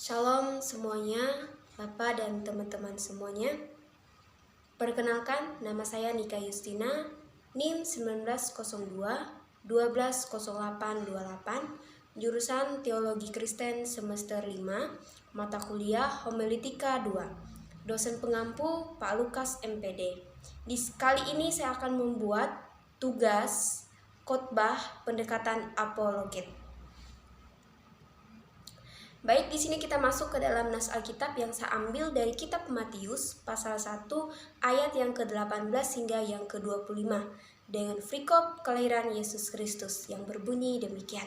Shalom semuanya, Bapak dan teman-teman semuanya. Perkenalkan, nama saya Nika Yustina, NIM 1902 120828, jurusan Teologi Kristen semester 5, mata kuliah Homiletika 2. Dosen pengampu Pak Lukas MPD. Kali ini saya akan membuat tugas khotbah pendekatan apologet. Baik, di sini kita masuk ke dalam nas Alkitab yang saya ambil dari kitab Matius pasal 1 ayat yang ke-18 hingga yang ke-25 dengan frikop kelahiran Yesus Kristus yang berbunyi demikian.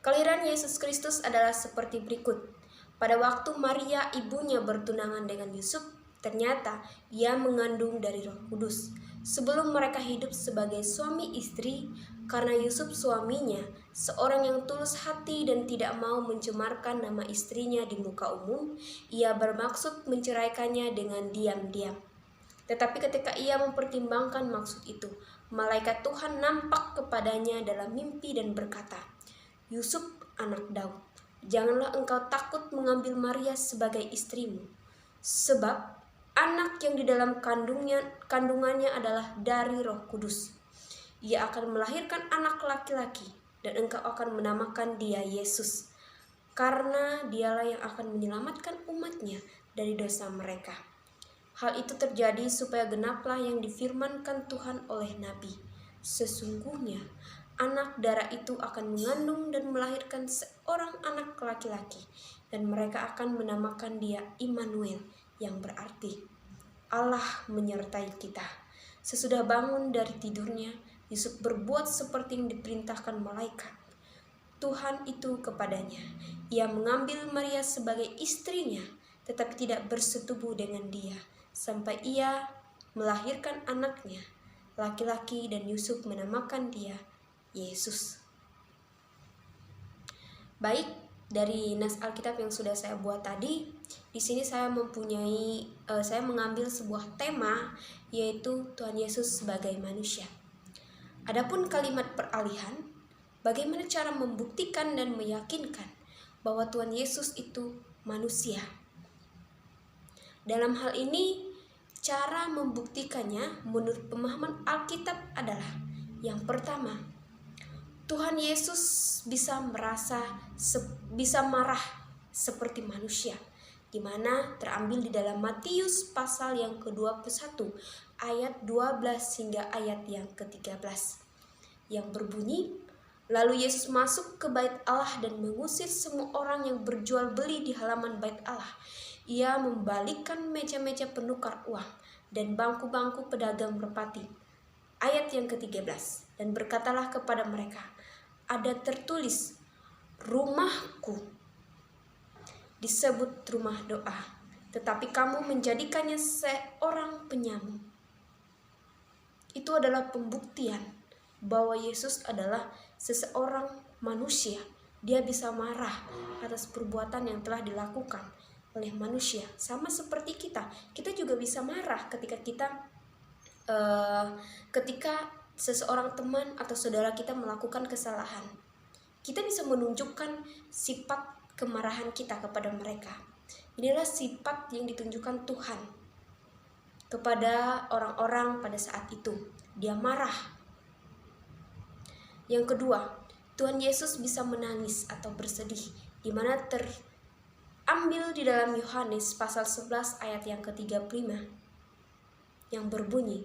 Kelahiran Yesus Kristus adalah seperti berikut. Pada waktu Maria ibunya bertunangan dengan Yusuf, ternyata ia mengandung dari Roh Kudus. Sebelum mereka hidup sebagai suami istri, karena Yusuf suaminya, seorang yang tulus hati dan tidak mau mencemarkan nama istrinya di muka umum, ia bermaksud menceraikannya dengan diam-diam. Tetapi ketika ia mempertimbangkan maksud itu, malaikat Tuhan nampak kepadanya dalam mimpi dan berkata, "Yusuf, anak Daud, janganlah engkau takut mengambil Maria sebagai istrimu, sebab anak yang di dalam kandungannya adalah dari Roh Kudus. Ia akan melahirkan anak laki-laki, dan engkau akan menamakan dia Yesus, karena dialah yang akan menyelamatkan umatnya dari dosa mereka." Hal itu terjadi supaya genaplah yang difirmankan Tuhan oleh Nabi. Sesungguhnya anak darah itu akan mengandung dan melahirkan seorang anak laki-laki, dan mereka akan menamakan dia Immanuel, yang berarti Allah menyertai kita. Sesudah bangun dari tidurnya, Yusuf berbuat seperti yang diperintahkan malaikat Tuhan itu kepadanya. Ia mengambil Maria sebagai istrinya, tetapi tidak bersetubuh dengan dia, sampai ia melahirkan anaknya laki-laki, dan Yusuf menamakan dia Yesus. Baik, dari nas Alkitab yang sudah saya buat tadi, di sini saya mengambil sebuah tema, yaitu Tuhan Yesus sebagai manusia. Adapun kalimat peralihan, bagaimana cara membuktikan dan meyakinkan bahwa Tuhan Yesus itu manusia? Dalam hal ini, cara membuktikannya menurut pemahaman Alkitab adalah yang pertama, Tuhan Yesus bisa marah seperti manusia, di mana terambil di dalam Matius pasal yang ke-21 ayat 12 hingga ayat yang ke-13 yang berbunyi, "Lalu Yesus masuk ke bait Allah dan mengusir semua orang yang berjual beli di halaman bait Allah. Ia membalikkan meja-meja penukar uang dan bangku-bangku pedagang merpati." Ayat yang ke-13, "Dan berkatalah kepada mereka, ada tertulis, rumahku disebut rumah doa, tetapi kamu menjadikannya seorang penyamun." Itu adalah pembuktian bahwa Yesus adalah seseorang manusia. Dia bisa marah atas perbuatan yang telah dilakukan oleh manusia. Sama seperti kita juga bisa marah ketika seseorang teman atau saudara kita melakukan kesalahan. Kita bisa menunjukkan sifat kemarahan kita kepada mereka. Inilah sifat yang ditunjukkan Tuhan kepada orang-orang pada saat itu. Dia marah. Yang kedua, Tuhan Yesus bisa menangis atau bersedih, di mana terambil di dalam Yohanes pasal 11 ayat yang ke-35 yang berbunyi,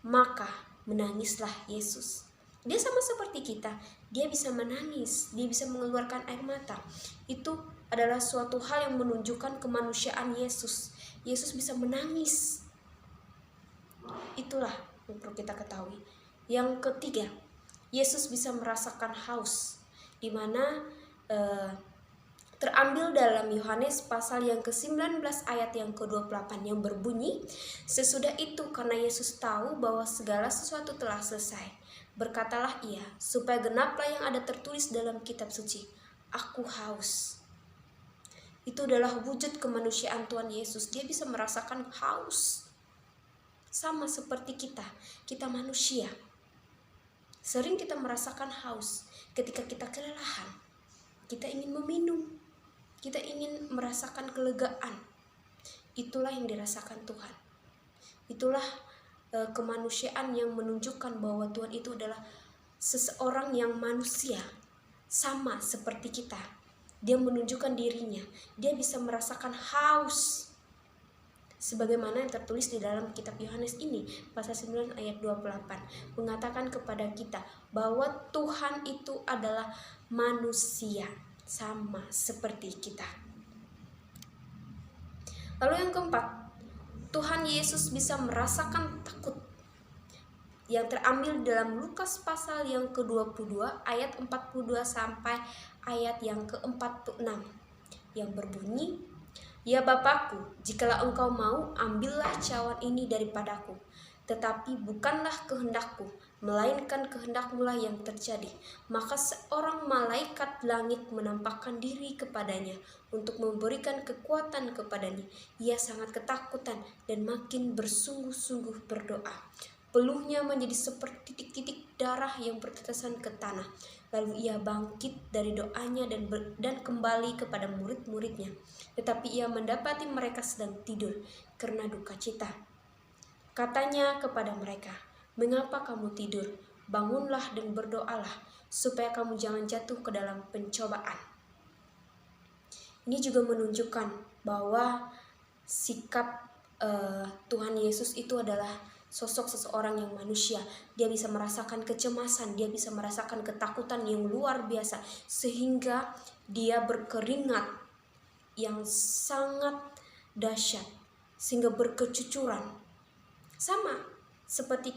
"Maka menangislah Yesus." Dia sama seperti kita, dia bisa menangis, dia bisa mengeluarkan air mata. Itu adalah suatu hal yang menunjukkan kemanusiaan Yesus. Yesus bisa menangis. Itulah yang perlu kita ketahui. Yang ketiga, Yesus bisa merasakan haus, di mana terambil dalam Yohanes pasal yang ke-19 ayat yang ke-28 yang berbunyi, "Sesudah itu karena Yesus tahu bahwa segala sesuatu telah selesai, berkatalah ia, supaya genaplah yang ada tertulis dalam kitab suci, aku haus." Itu adalah wujud kemanusiaan Tuhan Yesus. Dia bisa merasakan haus. Sama seperti kita manusia. Sering kita merasakan haus ketika kita kelelahan. Kita ingin meminum. kita ingin merasakan kelegaan. Itulah yang dirasakan Tuhan. Itulah kemanusiaan yang menunjukkan bahwa Tuhan itu adalah seseorang yang manusia, sama seperti kita. Dia menunjukkan dirinya, dia bisa merasakan haus. Sebagaimana yang tertulis di dalam kitab Yohanes ini, pasal 9 ayat 28, mengatakan kepada kita bahwa Tuhan itu adalah manusia, sama seperti kita. Lalu yang keempat, Tuhan Yesus bisa merasakan takut, yang terambil dalam Lukas pasal yang ke-22 ayat 42 sampai ayat yang ke-46, yang berbunyi, "Ya Bapakku, jikalau engkau mau, ambillah cawan ini daripadaku. Tetapi bukanlah kehendakku, melainkan kehendakmu-lah yang terjadi." Maka seorang malaikat langit menampakkan diri kepadanya untuk memberikan kekuatan kepadanya. Ia sangat ketakutan dan makin bersungguh-sungguh berdoa. Peluhnya menjadi seperti titik-titik darah yang bertetesan ke tanah. Lalu ia bangkit dari doanya dan kembali kepada murid-muridnya. Tetapi ia mendapati mereka sedang tidur karena duka cita. Katanya kepada mereka, "Mengapa kamu tidur? Bangunlah dan berdoalah, supaya kamu jangan jatuh ke dalam pencobaan." Ini juga menunjukkan bahwa sikap Tuhan Yesus itu adalah sosok seseorang yang manusia. Dia bisa merasakan kecemasan, dia bisa merasakan ketakutan yang luar biasa, sehingga dia berkeringat yang sangat dahsyat, sehingga berkecucuran. Sama seperti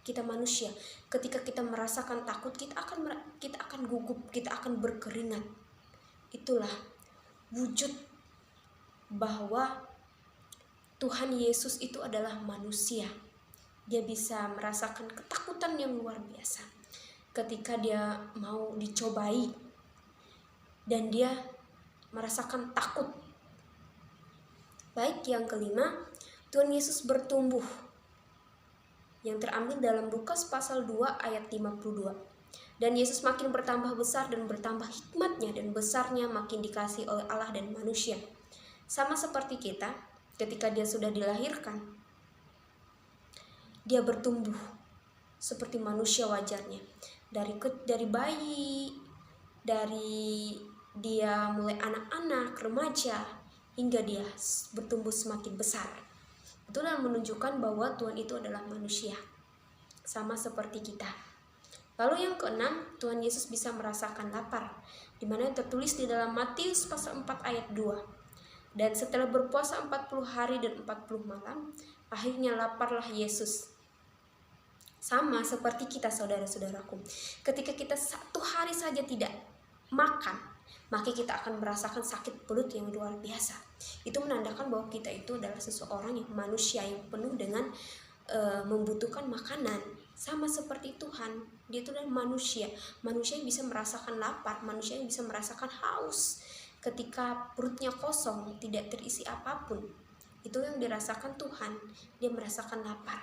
kita manusia, ketika kita merasakan takut, kita akan gugup, kita akan berkeringat. Itulah wujud bahwa Tuhan Yesus itu adalah manusia. Dia bisa merasakan ketakutan yang luar biasa ketika dia mau dicobai, dan dia merasakan takut. Baik, yang kelima, Tuhan Yesus bertumbuh, yang terambil dalam Lukas pasal 2 ayat 52. "Dan Yesus makin bertambah besar dan bertambah hikmatnya, dan besarnya makin dikasihi oleh Allah dan manusia." Sama seperti kita, ketika dia sudah dilahirkan, dia bertumbuh seperti manusia wajarnya. Dari bayi, dari dia mulai anak-anak, remaja, hingga dia bertumbuh semakin besar. Itulah menunjukkan bahwa Tuhan itu adalah manusia, sama seperti kita. Lalu yang keenam, Tuhan Yesus bisa merasakan lapar, di mana yang tertulis di dalam Matius pasal 4 ayat 2. "Dan setelah berpuasa 40 hari dan 40 malam, akhirnya laparlah Yesus." Sama seperti kita, saudara-saudaraku. Ketika kita 1 hari saja tidak makan, maka kita akan merasakan sakit perut yang luar biasa. Itu menandakan bahwa kita itu adalah seseorang yang manusia, yang penuh dengan membutuhkan makanan. Sama seperti Tuhan, dia itu adalah manusia yang bisa merasakan lapar, manusia yang bisa merasakan haus. Ketika perutnya kosong, tidak terisi apapun, itu yang dirasakan Tuhan. Dia merasakan lapar.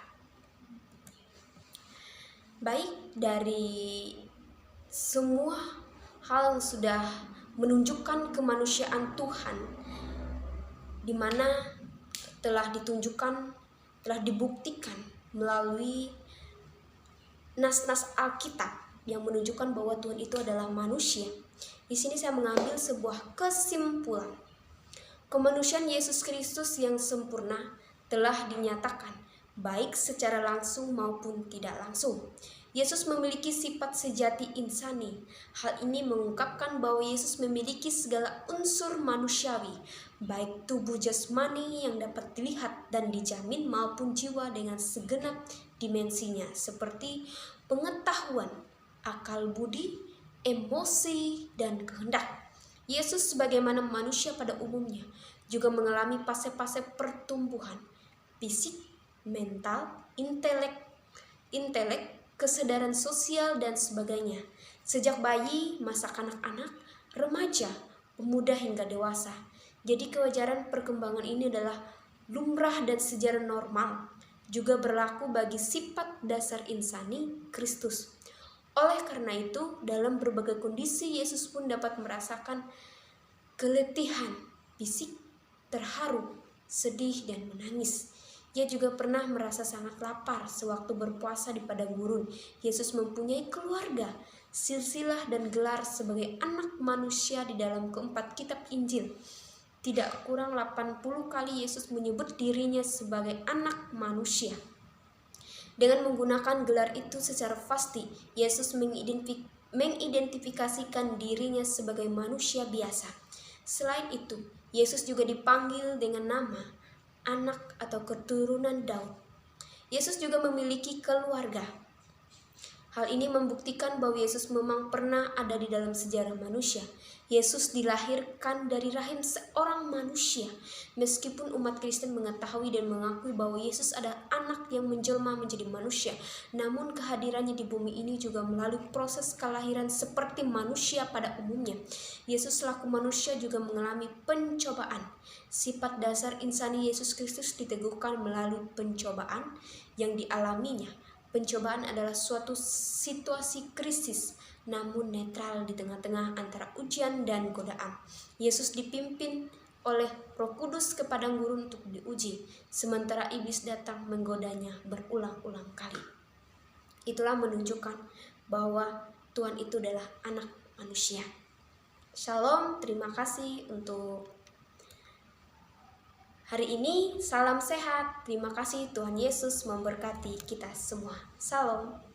Baik, dari semua hal yang sudah menunjukkan kemanusiaan Tuhan, di mana telah ditunjukkan, telah dibuktikan melalui nas-nas Alkitab yang menunjukkan bahwa Tuhan itu adalah manusia. Di sini saya mengambil sebuah kesimpulan. Kemanusiaan Yesus Kristus yang sempurna telah dinyatakan, baik secara langsung maupun tidak langsung. Yesus memiliki sifat sejati insani. Hal ini mengungkapkan bahwa Yesus memiliki segala unsur manusiawi, baik tubuh jasmani yang dapat dilihat dan dijamin maupun jiwa dengan segenap dimensinya, seperti pengetahuan, akal budi, emosi, dan kehendak. Yesus sebagaimana manusia pada umumnya juga mengalami fase-fase pertumbuhan fisik, mental, intelek, kesadaran sosial, dan sebagainya. Sejak bayi, masa kanak-anak, remaja, pemuda hingga dewasa. Jadi kewajaran perkembangan ini adalah lumrah dan sejarah normal, juga berlaku bagi sifat dasar insani Kristus. Oleh karena itu, dalam berbagai kondisi Yesus pun dapat merasakan keletihan fisik, terharu, sedih, dan menangis. Ia juga pernah merasa sangat lapar sewaktu berpuasa di padang gurun. Yesus mempunyai keluarga, silsilah, dan gelar sebagai anak manusia di dalam keempat kitab Injil. Tidak kurang 80 kali Yesus menyebut dirinya sebagai anak manusia. Dengan menggunakan gelar itu secara pasti, Yesus mengidentifikasikan dirinya sebagai manusia biasa. Selain itu, Yesus juga dipanggil dengan nama anak atau keturunan Daud. Yesus juga memiliki keluarga. Hal ini membuktikan bahwa Yesus memang pernah ada di dalam sejarah manusia. Yesus dilahirkan dari rahim seorang manusia. Meskipun umat Kristen mengetahui dan mengakui bahwa Yesus adalah anak yang menjelma menjadi manusia, namun kehadirannya di bumi ini juga melalui proses kelahiran seperti manusia pada umumnya. Yesus selaku manusia juga mengalami pencobaan. Sifat dasar insani Yesus Kristus diteguhkan melalui pencobaan yang dialaminya. Pencobaan adalah suatu situasi krisis, namun netral di tengah-tengah antara ujian dan godaan. Yesus dipimpin oleh Roh Kudus ke padang gurun untuk diuji, sementara iblis datang menggodanya berulang-ulang kali. Itulah menunjukkan bahwa Tuhan itu adalah anak manusia. Shalom, terima kasih untuk hari ini. Salam sehat. Terima kasih, Tuhan Yesus memberkati kita semua. Salam.